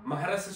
Maharashtra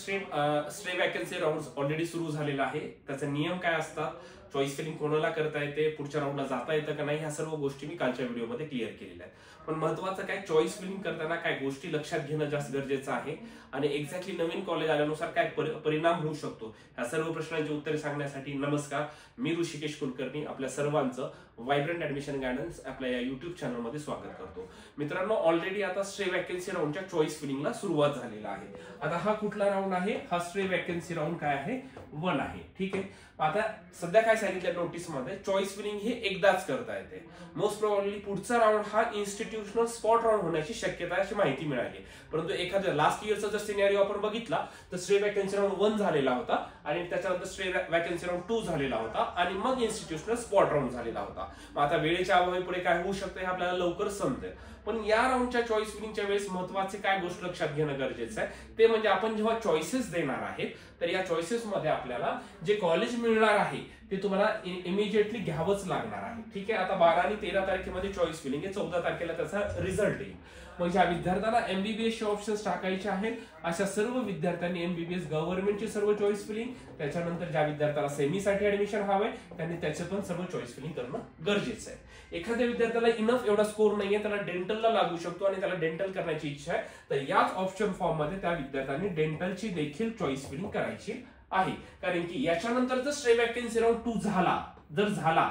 stray vacancy round already सुरू झालेला आहे. त्याचे नियम काय असतात, चॉईस फिलिंग कोणाला करता येते, पुढच्या राऊंडला जाता येतं का नाही, ह्या सर्व गोष्टी मी कालच्या व्हिडिओमध्ये क्लिअर केलेल्या आहेत. पण महत्वाचं काय, चॉईस फिलिंग करताना काय गोष्टी लक्षात घेणं जास्त गरजेचं आहे आणि एक्झॅक्टली नवीन कॉलेज आल्यानुसार काय परिणाम होऊ शकतो, ह्या सर्व प्रश्नांची उत्तरे सांगण्यासाठी नमस्कार, मी ऋषिकेश कुलकर्णी आपल्या सर्वांचं व्हायब्रंट ऍडमिशन गायडन्स आपल्या या युट्यूब चॅनलमध्ये स्वागत करतो. मित्रांनो, ऑलरेडी आता स्ट्रे वॅकन्सी राऊंडच्या चॉईस फिलिंगला सुरुवात झालेला आहे. आता हा कुठला राऊंड आहे, हा स्ट्रे वॅकन्सी राऊंड काय आहे, 1 आहे. ठीक आहे. आता सध्या काय सांगितलं नोटीसमध्ये, चॉईस फिलिंग हे एकदाच करता येते. मोस्ट प्रोबॅबली पुढचा राऊंड हा इन्स्टिट्यूशनल स्पॉट राऊंड होण्याची शक्यता आहे अशी माहिती मिळाली. परंतु एखाद्या लास्ट इयरचा जर सिनेरिओ आपण बघितला तर स्ट्रे वॅकन्सी राऊंड 1 झालेला होता आणि त्याच्यानंतर स्ट्रे वॅकन्सी राऊंड 2 झालेला होता आणि मग इन्स्टिट्यूशनल स्पॉट राऊंड झालेला होता. मग आता वेळेच्या अभावी पुढे काय होऊ शकतं हे आपल्याला लवकर समजेल. पण या राऊंडच्या चॉईस फिलिंगच्या वेळेस महत्वाचे काय गोष्ट लक्षात घेणं गरजेचं आहे ते म्हणजे आपण जेव्हा चॉईसेस देणार आहेत तर या चॉईसेस मध्ये आपल्याला जे कॉलेज मिळणार आहे ते तुम्हाला इमिजिएटली घ्यावंच लागणार आहे. ठीक आहे. आता 12 आणि 13 तारखेमध्ये चॉईस फिलिंग आहे, 14 तारखेला त्याचा रिझल्ट येईल. मग ज्या विद्यार्थ्यांना एमबीबीएस चे ऑप्शन्स टाकायचे आहेत अशा सर्व विद्यार्थ्यांनी एमबीबीएस गव्हर्नमेंटची सर्व चॉईस फिलिंग, त्याच्यानंतर ज्या विद्यार्थ्याला सेमीसाठी ऍडमिशन हवंय त्यांनी त्याचे पण सर्व चॉईस फिलिंग करणं गरजेचं आहे. एखाद्या विद्यार्थ्याला इनफ एवढा स्कोर नाहीये, त्याला डेंटलला लागू शकतो आणि त्याला डेंटल करण्याची इच्छा आहे, तर याच ऑप्शन फॉर्म मध्ये त्या विद्यार्थ्यांनी डेंटलची देखील चॉईस फिलिंग करायची आहे. कारण की याच्यानंतर जर स्ट्रे वॅकन्सी राऊंड 2 झाला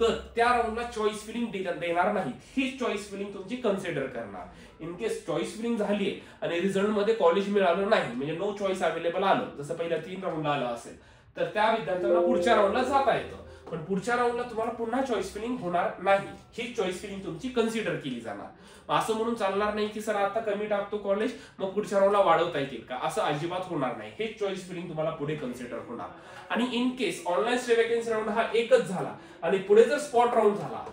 तर त्या राऊंडला चॉईस फिलिंग देणार नाही, ही चॉईस फिलिंग तुमची कन्सिडर करणार. इन केस चॉईस फिलिंग झालीये आणि रिझल्ट मध्ये कॉलेज मिळालं नाही, म्हणजे नो चॉईस अवेलेबल आलं, जसं पहिल्या 3 राऊंडला आलं असेल, तर त्या विद्यार्थ्यांना पुढच्या राऊंडला जाता येतं. पण पुढच्या राऊंडला तुम्हाला पुन्हा चॉईस फिलिंग होणार नाही, ही चॉईस फिलिंग तुमची कन्सिडर केली जाणार. असं म्हणून चालणार नाही की सर आता कमी टाकतो कॉलेज मग पुढच्या राऊंडला वाढवता येतील का, असं अजिबात होणार नाही. हे चॉईस फिलिंग तुम्हाला पुढे कन्सिडर होणार. आणि in case online stray vacancy round हा एकच झाला आणि पुढे जर स्पॉट राऊंड झाला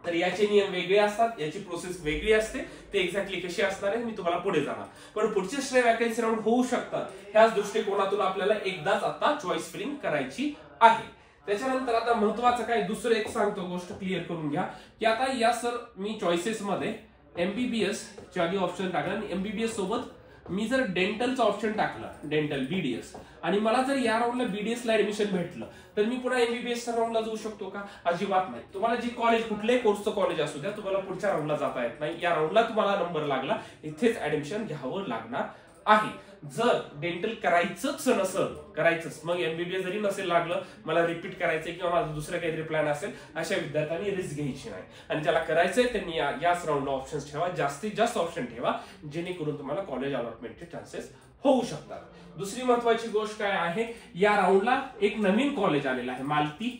तर याचे नियम वेगळे असतात, याची प्रोसेस वेगळी असते. ते एक्झॅक्टली कशी असणार आहे मी तुम्हाला पुढे जाणार. पण पुढचे स्ट्रे वॅकन्सी राऊंड होऊ शकतात, ह्याच दृष्टिकोनातून आपल्याला एकदाच आता चॉईस फिलिंग करायची आहे. त्याच्यानंतर आता महत्वाचं काय, दुसरं एक सांगतो गोष्ट क्लिअर करून घ्या की आता या सर मी चॉईसेस मध्ये एमबीबीएस च्या आधी ऑप्शन टाकला आणि एमबीबीएस सोबत मी जर डेंटलचं ऑप्शन टाकलं, डेंटल बीडीएस, आणि मला जर या राऊंडला बीडीएस ला ऍडमिशन भेटलं तर मी पुन्हा एमबीबीएस च्या राऊंडला जाऊ शकतो का, अजिबात नाही. तुम्हाला जी कॉलेज कुठल्याही कोर्सचं कॉलेज असू द्या तुम्हाला पुढच्या राऊंडला जाता येत नाही. या राऊंडला तुम्हाला नंबर लागला इथेच ऍडमिशन घ्यावं लागणार आहे. जर डेंटल करायचंच मग एमबीबीएस जरी नसेल लागलं, मला रिपीट करायचंय किंवा माझं दुसरं काहीतरी प्लॅन असेल, अशा विद्यार्थ्यांनी रिस्क घ्यायची नाही. आणि ज्याला करायचंय त्यांनी याच राऊंडला ऑप्शन्स ठेवा, जास्तीत जास्त ऑप्शन ठेवा, जेणेकरून तुम्हाला कॉलेज अलॉटमेंटचे चान्सेस होऊ शकतात. दुसरी महत्वाची गोष्ट काय आहे, या राऊंडला एक नवीन कॉलेज आलेलं आहे, मालती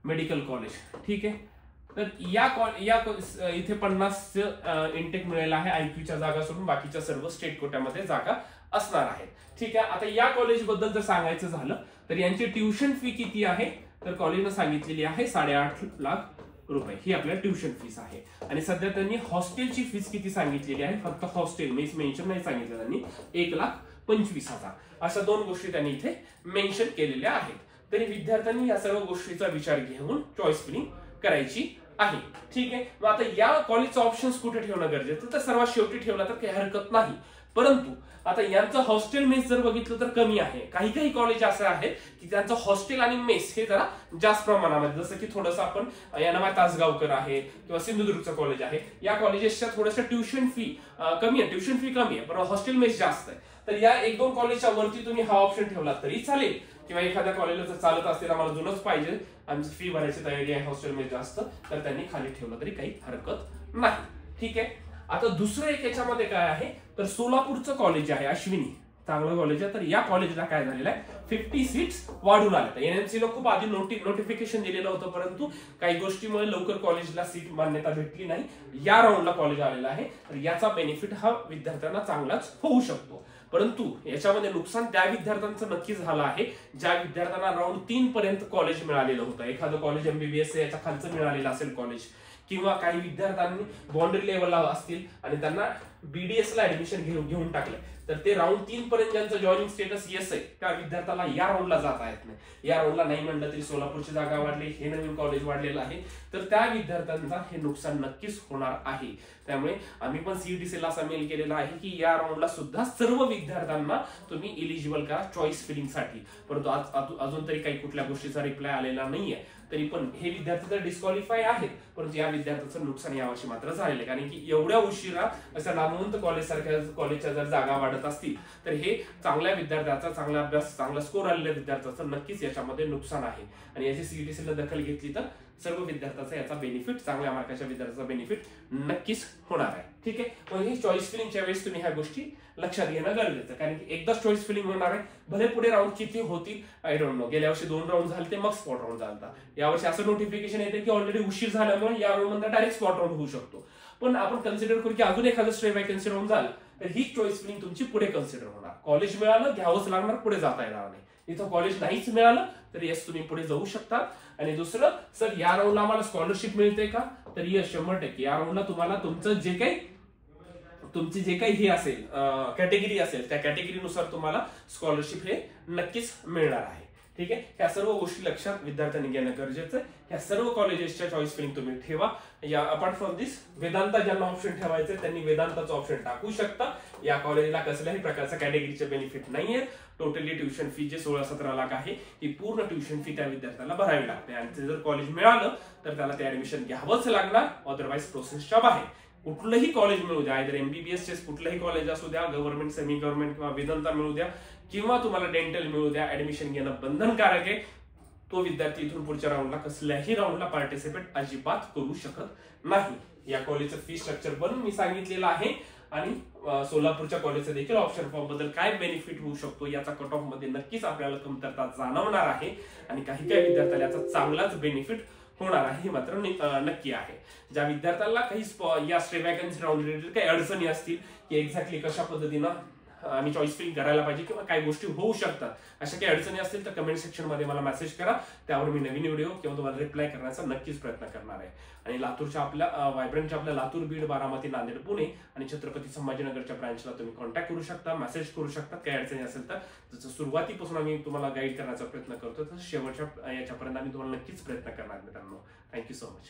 मेडिकल कॉलेज. ठीक आहे. तर इथे 50 इंटेक मिळालेला आहे, आयक्यूच्या जागा सोडून बाकीच्या सर्व स्टेट कोट्यामध्ये जागा असणार आहेत. ठीक आहे. आता या कॉलेज बद्दल जर सांगायचं झालं तर यांची ट्युशन फी किती आहे, तर कॉलेजनं सांगितलेली आहे 8.5 लाख रुपये, ही आपल्या ट्युशन फीस आहे. आणि सध्या त्यांनी हॉस्टेलची फीस किती सांगितलेली आहे, फक्त हॉस्टेल मेन्शन नाही सांगितलं त्यांनी, 1,25,000. अशा 2 गोष्टी त्यांनी इथे मेन्शन केलेल्या आहेत. तरी विद्यार्थ्यांनी या सर्व गोष्टीचा विचार घेऊन चॉईस फिलिंग करायची आहे. ठीक आहे. मग आता या कॉलेजचा ऑप्शन्स कुठे ठेवणं गरजेचं, तर सर्वात शेवटी ठेवला तर काही हरकत नाही. परंतु आता यांचं हॉस्टेल मेस जर बघितलं तर कमी आहे. काही कॉलेज असं आहे की त्यांचं हॉस्टेल आणि मेस हे जरा जास्त प्रमाणामध्ये, जसं की थोडंसं आपण यानामा तासगावकर आहे किंवा सिंधुदुर्गचं कॉलेज आहे, या कॉलेजेसच्या थोडंसं ट्युशन फी कमी आहे, पण हॉस्टेल मेस जास्त आहे. तर या 1-2 कॉलेजच्या वरती तुम्ही हा ऑप्शन ठेवला तरी चालेल, किंवा एखाद्या कॉलेजला जर चालत असेल आम्हाला जुनच पाहिजे, आमची फी भरायची तयारी आहे, हॉस्टेल मेस जास्त, तर त्यांनी खाली ठेवलं तरी काही हरकत नाही. ठीक आहे. आता दुसरं एक याच्यामध्ये काय आहे, तर सोलापूरचं कॉलेज आहे अश्विनी, चांगलं कॉलेज आहे. तर या कॉलेजला काय झालेलं आहे, 50 सीट्स वाढून आल्या. एनएमसीला खूप आधी नोटिफिकेशन दिलेलं होतं, परंतु काही गोष्टीमुळे लवकर कॉलेजला सीट मान्यता भेटली नाही. या राऊंडला कॉलेज आलेलं आहे, तर याचा बेनिफिट हा विद्यार्थ्यांना चांगलाच होऊ शकतो. परंतु याच्यामध्ये नुकसान त्या विद्यार्थ्यांचं नक्की झालं आहे ज्या विद्यार्थ्यांना राऊंड 3 पर्यंत कॉलेज मिळालेलं होतं. एखादं कॉलेज एमबीबीएस याच्या खालचं मिळालेलं असेल कॉलेज, किंवा काही विद्यार्थ्यांनी बाउंड्री लेवलला असतील आणि त्यांना BDS ला ऍडमिशन घेऊन टाकलंय, तर ते राऊंड 3 पर्यंत ज्यांचं जॉईनिंग स्टेटस येस आहे त्या विद्यार्थ्याला या राऊंडला जाता येत नाही. या राऊंडला नाही म्हणलं तरी सोलापूरची जागा वाढली, हे नवीन कॉलेज वाढलेलं आहे, तर त्या विद्यार्थ्यांचा हे नुकसान नक्कीच होणार आहे. त्यामुळे आम्ही पण CETC ला असा मेल केलेला आहे की या राऊंडला सुद्धा सर्व विद्यार्थ्यांना तुम्ही इलिजिबल करा चॉईस फिलिंग साठी. परंतु अजून तरी काही कुठल्या गोष्टीचा रिप्लाय आलेला नाहीये. तरी पण हे विद्यार्थी तर डिस्क्वालिफाय आहेत, परंतु या विद्यार्थ्याचं नुकसान यावर्षी मात्र झालेलं आहे. कारण की एवढ्या उशिरा अशा नामवंत कॉलेज सारख्या कॉलेजच्या जर जागा वाढत असतील तर हे चांगल्या विद्यार्थ्याचा, चांगला अभ्यास, चांगला स्कोर आलेल्या विद्यार्थ्याचं नक्कीच याच्यामध्ये नुकसान आहे. आणि याची CETC ला दखल घेतली तर सर्व विद्यार्थ्याचा याचा बेनिफिट, चांगल्या मार्काच्या विद्यार्थ्याचा बेनिफिट नक्कीच होणार आहे. ठीक आहे, मग ही चॉईस फिलिंगच्या वेळेस तुम्ही ह्या गोष्टी लक्षात घेणं गरजेचं, कारण की एकदाच चॉईस फिलिंग होणार आहे. भले पुढे राऊंड किती होतील आय डोंट नो. गेल्या वर्षी 2 राऊंड झाले ते मग स्पॉट राऊंड झाला. यावर्षी असं नोटिफिकेशन येते की ऑलरेडी उशीर झाल्यामुळे या राऊंड मध्ये डायरेक्ट स्पॉट राऊंड होऊ शकतो. पण आपण कन्सिडर करू की अजून एखादं स्ट्रे वॅकन्सी राऊंड झालं तर ही चॉईस फिलिंग तुमची पुढे कन्सिडर होणार. कॉलेज मिळालं घ्यावंच लागणार, पुढे जाता येणार नाही. इथं कॉलेज नाहीच मिळालं तर येस तुम्ही पुढे जाऊ शकता. आणि दुसरं, सर या राऊंडला आम्हाला स्कॉलरशिप मिळते का, तर येस 100% या राऊंडला तुम्हाला तुमचं तुमची जे काही हे असेल कॅटेगरी असेल त्या कॅटेगरीनुसार तुम्हाला स्कॉलरशिप हे नक्कीच मिळणार आहे. ठीक आहे, ह्या सर्व गोष्टी लक्षात विद्यार्थ्यांनी घेणं गरजेचं आहे. ह्या सर्व कॉलेजेसच्या चॉईस फिलिंग तुम्ही ठेवा. या अपार्ट फ्रॉम दिस वेदांता ज्यांना ऑप्शन ठेवायचं त्यांनी वेदांताचं ऑप्शन टाकू शकता. या कॉलेजला कसल्याही प्रकारचा कॅटेगरीचे बेनिफिट नाहीये. टोटली ट्युशन फी जे 16-17 लाख आहे ही पूर्ण ट्युशन फी त्या विद्यार्थ्याला भरावी लागते. आणि ते जर कॉलेज मिळालं तर त्याला ते ऍडमिशन घ्यावंच लागणार, अदरवाईज प्रोसेसच्या बाहेर. कुठलंही कॉलेज मिळू द्या, आयदर MBBS चे कुठलंही कॉलेज असू द्या, गव्हर्नमेंट, सेमी गव्हर्नमेंट किंवा वेदांता मिळू द्या किंवा तुम्हाला डेंटल मिळू द्या, ऍडमिशन घेणं बंधनकारक आहे. तो विद्यार्थी इथून पुढच्या राऊंडला कसल्याही राऊंडला पार्टिसिपेट अजिबात करू शकत नाही. या कॉलेजचं फी स्ट्रक्चर पण मी सांगितलेलं आहे. आणि सोलापूरच्या कॉलेजचं देखील ऑप्शन फॉर्म बद्दल काय बेनिफिट होऊ शकतो याचा कट ऑफ मध्ये नक्कीच आपल्याला कमतरता जाणवणार आहे. आणि काही विद्यार्थ्याला याचा चांगलाच बेनिफिट होणार आहे हे मात्र नक्की आहे. ज्या विद्यार्थ्याला काही या स्ट्रे वॅकन्सी राऊंड रिलेटेड काही अडचणी असतील की एक्झॅक्टली कशा पद्धतीनं आम्ही चॉईस फिलिंग करायला पाहिजे किंवा काही गोष्टी होऊ शकतात, अशा काही अडचणी असतील तर कमेंट सेक्शन मध्ये मला मेसेज करा. त्यावर मी नवीन व्हिडिओ किंवा तुम्हाला रिप्लाय करण्याचा नक्कीच प्रयत्न करणार आहे. आणि लातूरच्या आपल्या व्हायब्रंटच्या आपल्या लातूर, बीड, बारामती, नांदेड, पुणे आणि छत्रपती संभाजीनगरच्या ब्रांचला तुम्ही कॉन्टॅक्ट करू शकता, मेसेज करू शकता. काही अडचणी असेल तर जसं सुरुवातीपासून आम्ही तुम्हाला गाईड करण्याचा प्रयत्न करतो तसं शेवटच्या याच्यापर्यंत आम्ही तुम्हाला नक्कीच प्रयत्न करणार मित्रांनो. Thank you so much.